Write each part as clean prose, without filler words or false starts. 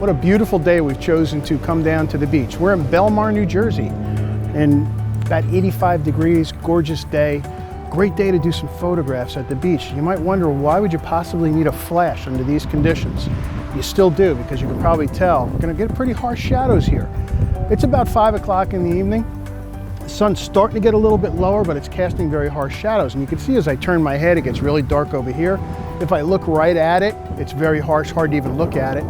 What a beautiful day we've chosen to come down to the beach. We're in Belmar, New Jersey, and about 85 degrees, gorgeous day. Great day to do some photographs at the beach. You might wonder, why would you possibly need a flash under these conditions? You still do, because you can probably tell we're gonna get pretty harsh shadows here. It's about 5 o'clock in the evening. The sun's starting to get a little bit lower, but it's casting very harsh shadows. And you can see as I turn my head, it gets really dark over here. If I look right at it, it's very harsh, hard to even look at it.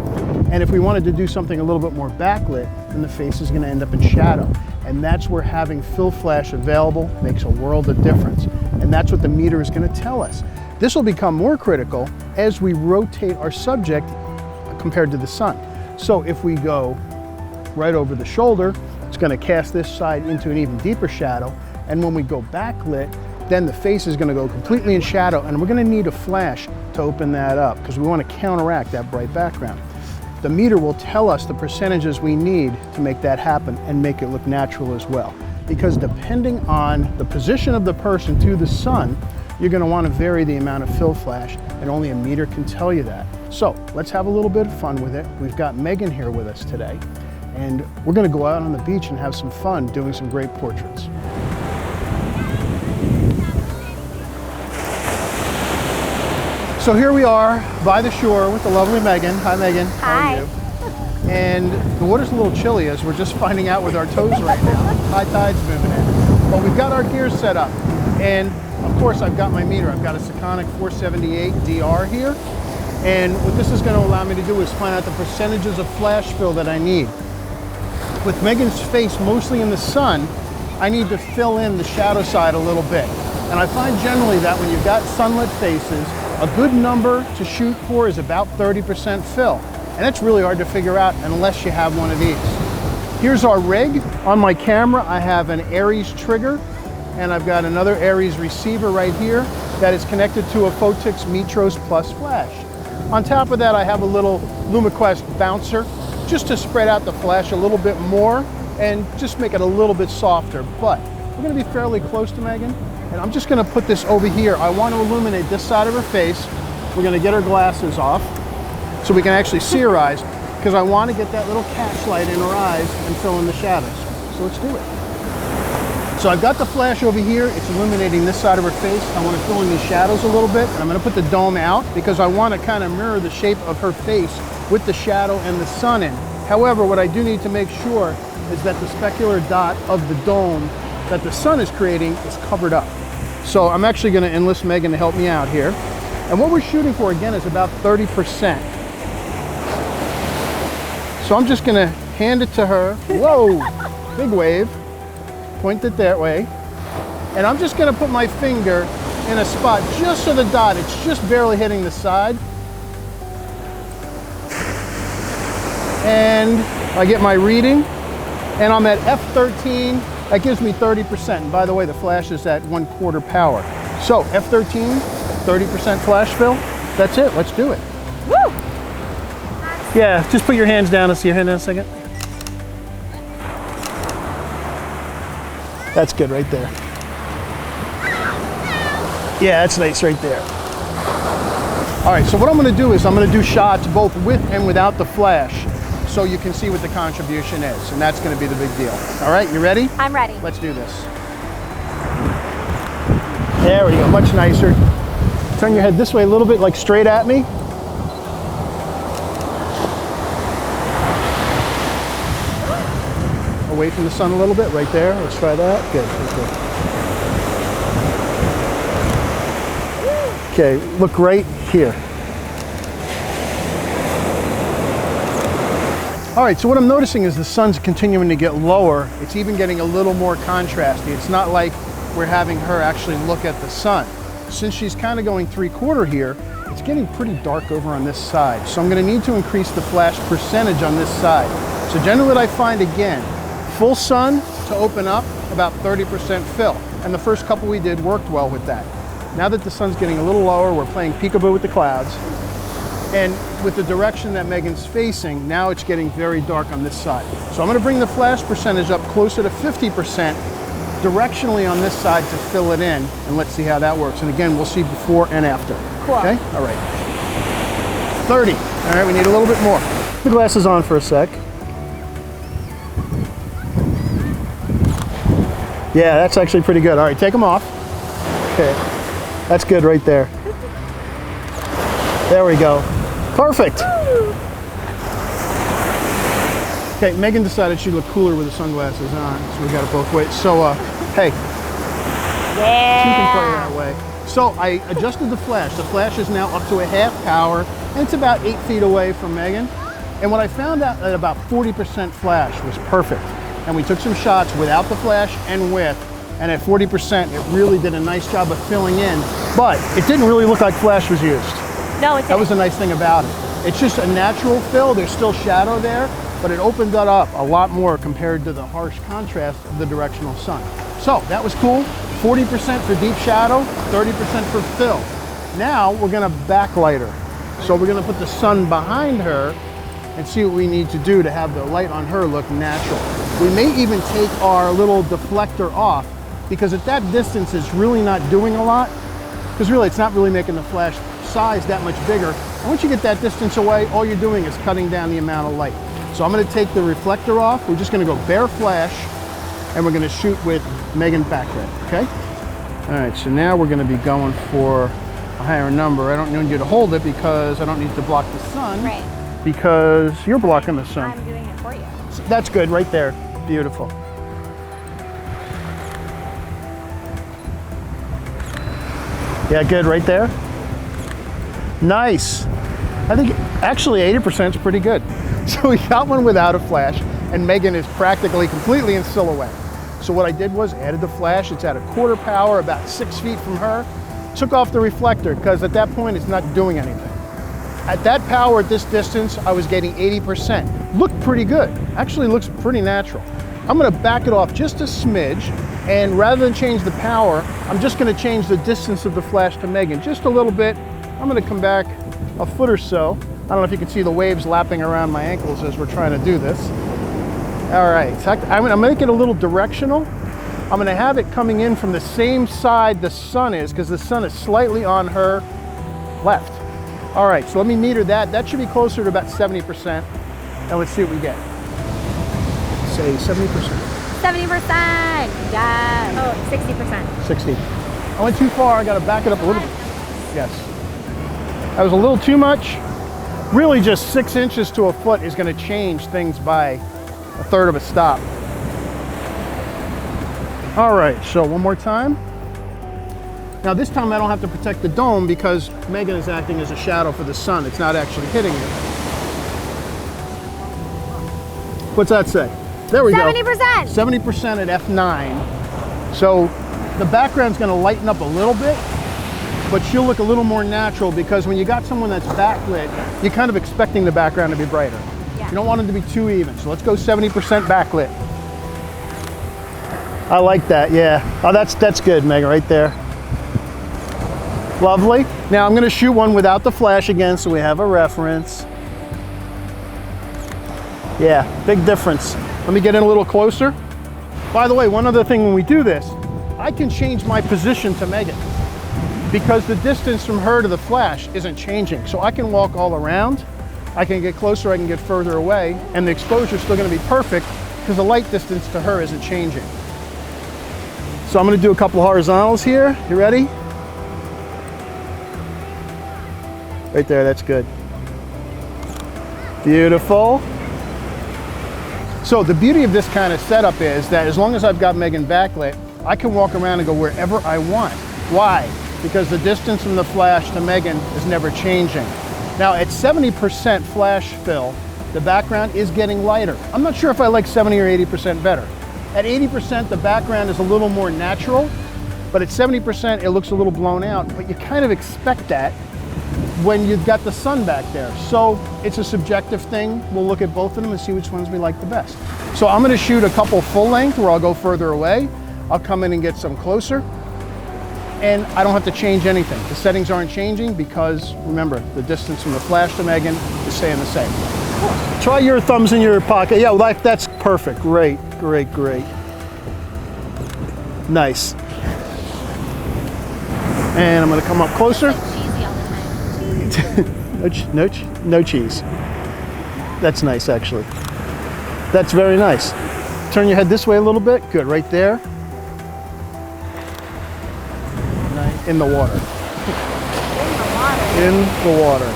And if we wanted to do something a little bit more backlit, then the face is gonna end up in shadow. And that's where having fill flash available makes a world of difference. And that's what the meter is gonna tell us. This will become more critical as we rotate our subject compared to the sun. So if we go right over the shoulder, it's gonna cast this side into an even deeper shadow. And when we go backlit, then the face is gonna go completely in shadow, and we're gonna need a flash to open that up because we wanna counteract that bright background. The meter will tell us the percentages we need to make that happen and make it look natural as well. Because depending on the position of the person to the sun, you're gonna wanna vary the amount of fill flash, and only a meter can tell you that. So let's have a little bit of fun with it. We've got Megan here with us today, and we're gonna go out on the beach and have some fun doing some great portraits. So here we are by the shore with the lovely Megan. Hi, Megan. Hi. How are you? And the water's a little chilly as we're just finding out with our toes right now. High tide's moving in. But we've got our gears set up. And of course, I've got my meter. I've got a Sekonic 478 DR here. And what this is going to allow me to do is find out the percentages of flash fill that I need. With Megan's face mostly in the sun, I need to fill in the shadow side a little bit. And I find generally that when you've got sunlit faces, a good number to shoot for is about 30% fill. And that's really hard to figure out unless you have one of these. Here's our rig. On my camera, I have an Aries trigger, and I've got another Aries receiver right here that is connected to a Photix Metros Plus flash. On top of that, I have a little LumaQuest bouncer just to spread out the flash a little bit more and just make it a little bit softer. But we're gonna be fairly close to Megan. And I'm just gonna put this over here. I want to illuminate this side of her face. We're gonna get her glasses off so we can actually see her eyes, because I want to get that little catchlight in her eyes and fill in the shadows. So let's do it. So I've got the flash over here. It's illuminating this side of her face. I want to fill in these shadows a little bit. And I'm gonna put the dome out because I want to kind of mirror the shape of her face with the shadow and the sun in. However, what I do need to make sure is that the specular dot of the dome that the sun is creating is covered up. So I'm actually going to enlist Megan to help me out here. And what we're shooting for, again, is about 30%. So I'm just going to hand it to her. Whoa, big wave. Point it that way. And I'm just going to put my finger in a spot just so the dot, it's just barely hitting the side. And I get my reading, and I'm at F13. That gives me 30%. And by the way, the flash is at 1/4 power. So F13, 30% flash fill. That's it, let's do it. Woo! Yeah, just put your hands down. Let's see your hand in a second. That's good right there. Yeah, that's nice right there. All right, so what I'm gonna do is I'm gonna do shots both with and without the flash, so you can see what the contribution is, and that's gonna be the big deal. All right, you ready? I'm ready. Let's do this. There we go, much nicer. Turn your head this way a little bit, like straight at me. Away from the sun a little bit, right there. Let's try that. Good, good. Okay, look right here. All right, so what I'm noticing is the sun's continuing to get lower. It's even getting a little more contrasty. It's not like we're having her actually look at the sun. Since she's kind of going 3/4 here, it's getting pretty dark over on this side. So I'm gonna need to increase the flash percentage on this side. So generally what I find, again, full sun to open up about 30% fill. And the first couple we did worked well with that. Now that the sun's getting a little lower, we're playing peekaboo with the clouds. And with the direction that Megan's facing, now it's getting very dark on this side. So I'm gonna bring the flash percentage up closer to 50% directionally on this side to fill it in, and let's see how that works. And again, we'll see before and after. Cool. Okay, all right. 30, all right, we need a little bit more. the glasses on for a sec. Yeah, that's actually pretty good. All right, take them off. Okay, that's good right there. There we go. Perfect. Okay, Megan decided she looked cooler with the sunglasses on, so we got it both ways. So, hey, Yeah. she can play that way. So I adjusted the flash. The flash is now up to a half power, and it's about 8 feet away from Megan. And what I found out at about 40% flash was perfect. And we took some shots without the flash and with, and at 40%, it really did a nice job of filling in, but it didn't really look like flash was used. No, it's That was the nice thing about it. It's just a natural fill. There's still shadow there, but it opened that up a lot more compared to the harsh contrast of the directional sun. So that was cool. 40% for deep shadow, 30% for fill. Now we're gonna backlight her. So we're gonna put the sun behind her and see what we need to do to have the light on her look natural. We may even take our little deflector off because at that distance it's really not doing a lot, because really it's not really making the flash size that much bigger. And once you get that distance away, all you're doing is cutting down the amount of light. So I'm gonna take the reflector off. We're just gonna go bare flash and we're gonna shoot with Megan backlit, okay? All right, so now we're gonna be going for a higher number. I don't need you to hold it because I don't need to block the sun. Right. Because you're blocking the sun. I'm doing it for you. So that's good right there. Beautiful. Yeah, good right there. Nice. I think actually 80% is pretty good. So we got one without a flash, and Megan is practically completely in silhouette. So what I did was added the flash. It's at a quarter power, about 6 feet from her. Took off the reflector because at that point it's not doing anything. At that power, at this distance, I was getting 80%. Looked pretty good. Actually looks pretty natural. I'm gonna back it off just a smidge, and rather than change the power, I'm just gonna change the distance of the flash to Megan just a little bit. I'm gonna come back a foot or so. I don't know if you can see the waves lapping around my ankles as we're trying to do this. All right, so I'm gonna make it a little directional. I'm gonna have it coming in from the same side the sun is, because the sun is slightly on her left. All right, so let me meter that. That should be closer to about 70%. And let's see what we get. Say 70%. 70%. Yeah. Oh, 60%. 60. I went too far. I got to back it up a little bit. Yes. That was a little too much. Really just 6 inches to a foot is going to change things by a third of a stop. All right, so one more time. Now this time I don't have to protect the dome because Megan is acting as a shadow for the sun. It's not actually hitting it. What's that say? There we 70%. go. 70% at f9. So the background's gonna lighten up a little bit, but she'll look a little more natural because when you got someone that's backlit, you're kind of expecting the background to be brighter. Yeah. You don't want it to be too even. So let's go 70% backlit. I like that, yeah. Oh, that's good, Megan, right there. Lovely. Now I'm gonna shoot one without the flash again so we have a reference. Yeah, big difference. Let me get in a little closer. By the way, one other thing when we do this, I can change my position to Megan because the distance from her to the flash isn't changing. So I can walk all around, I can get closer, I can get further away, and the exposure is still gonna be perfect because the light distance to her isn't changing. So I'm gonna do a couple horizontals here. You ready? Right there, that's good. Beautiful. So the beauty of this kind of setup is that as long as I've got Megan backlit, I can walk around and go wherever I want. Why? Because the distance from the flash to Megan is never changing. Now at 70% flash fill, the background is getting lighter. I'm not sure if I like 70 or 80% better. At 80%, the background is a little more natural, but at 70%, it looks a little blown out, but you kind of expect that when you've got the sun back there. So it's a subjective thing. We'll look at both of them and see which ones we like the best. So I'm gonna shoot a couple full length where I'll go further away. I'll come in and get some closer. And I don't have to change anything. The settings aren't changing because remember, the distance from the flash to Megan is staying the same. Cool. Try your thumbs in your pocket. Yeah, well, that's perfect. Great, great, great. Nice. And I'm gonna come up closer. Cheesy all the time. No cheese. That's nice, actually. That's very nice. Turn your head this way a little bit. Good, right there. Nice. In the water. In the water.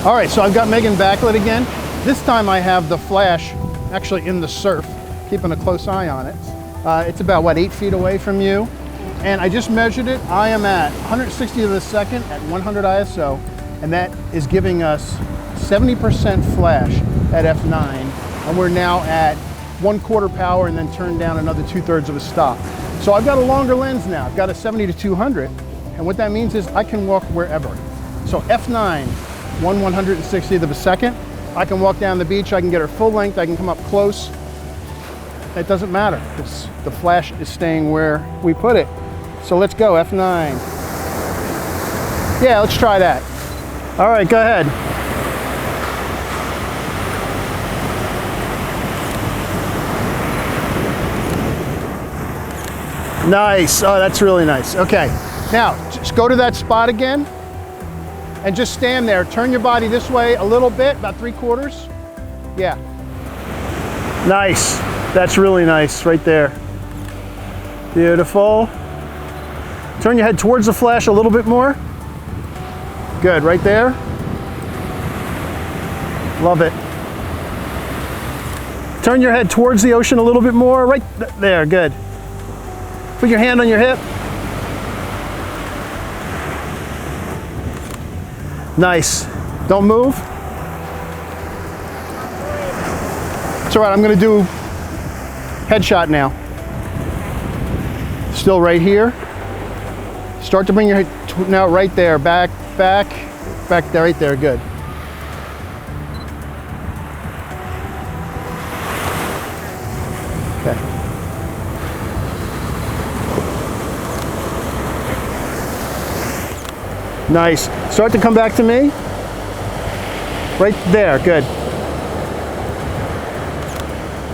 All right, so I've got Megan backlit again. This time I have the flash actually in the surf, keeping a close eye on it. It's about, what, 8 feet away from you? And I just measured it. I am at 160 to the second at 100 ISO, and that is giving us 70% flash at f9, and we're now at 1/4 power and then turned down another 2/3 of a stop. So I've got a longer lens now. I've got a 70 to 200, and what that means is I can walk wherever. So f9, 1/160th of a second. I can walk down the beach, I can get her full length, I can come up close. It doesn't matter, because the flash is staying where we put it. So let's go, f9. Yeah, let's try that. All right, go ahead. Nice, oh, that's really nice. Okay, now just go to that spot again and just stand there. Turn your body this way a little bit, about 3/4. Yeah. Nice, that's really nice right there. Beautiful. Turn your head towards the flash a little bit more. Good, right there. Love it. Turn your head towards the ocean a little bit more, right there, good. Put your hand on your hip. Nice. Don't move. It's all right, I'm gonna do headshot now. Still right here. Start to bring your head now right there, back there, right there, good. Okay. Nice. Start to come back to me. Right there, good.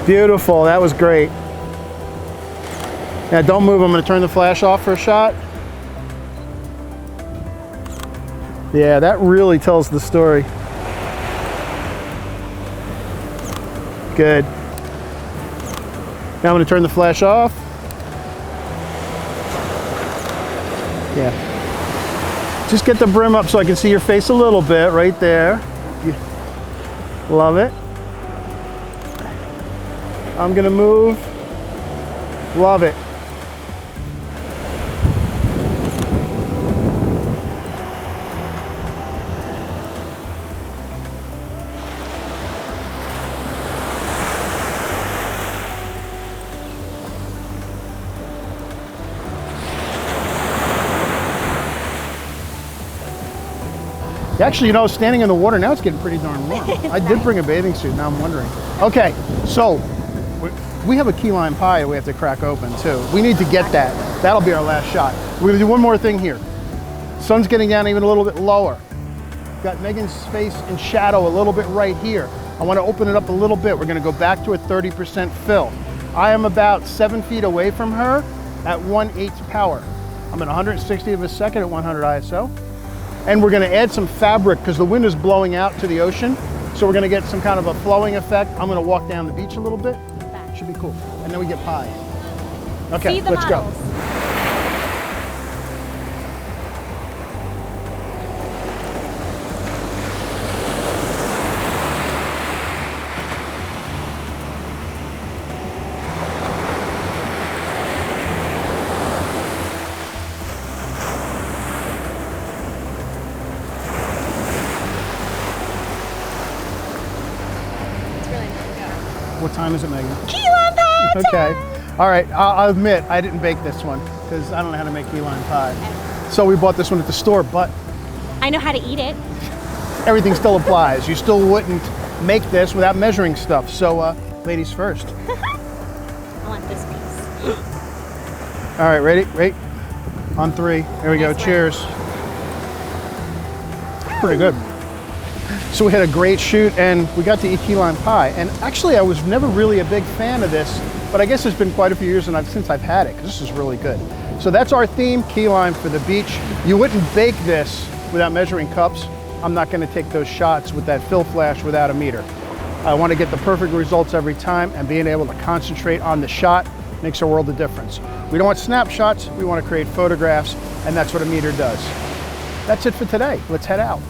Beautiful, that was great. Now don't move, I'm gonna turn the flash off for a shot. Yeah, that really tells the story. Good. Now I'm gonna turn the flash off. Yeah. Just get the brim up so I can see your face a little bit, right there. Love it. I'm gonna move. Love it. Actually, you know, standing in the water now, it's getting pretty darn warm. I did bring a bathing suit, now I'm wondering. Okay, so we have a key lime pie we have to crack open too. We need to get that. That'll be our last shot. We're gonna do one more thing here. Sun's getting down even a little bit lower. Got Megan's face in shadow a little bit right here. I wanna open it up a little bit. We're gonna go back to a 30% fill. I am about 7 feet away from her at 1/8 power. I'm at 160 of a second at 100 ISO. And we're gonna add some fabric because the wind is blowing out to the ocean. So we're gonna get some kind of a flowing effect. I'm gonna walk down the beach a little bit. Should be cool. And then we get pie. Okay, let's go. What time is it, Megan? Key lime pie! Okay. All right, I'll admit, I didn't bake this one because I don't know how to make key lime pie. So we bought this one at the store, but I know how to eat it. Everything still applies. You still wouldn't make this without measuring stuff. So, ladies first. I want this piece. All right, ready? Wait. On 3. There we go. Cheers. Pretty good. So we had a great shoot and we got to eat key lime pie. And actually I was never really a big fan of this, but I guess it's been quite a few years since I've had it because this is really good. So that's our theme, key lime for the beach. You wouldn't bake this without measuring cups, I'm not going to take those shots with that fill flash without a meter. I want to get the perfect results every time, and being able to concentrate on the shot makes a world of difference. We don't want snapshots, we want to create photographs, and that's what a meter does. That's it for today. Let's head out.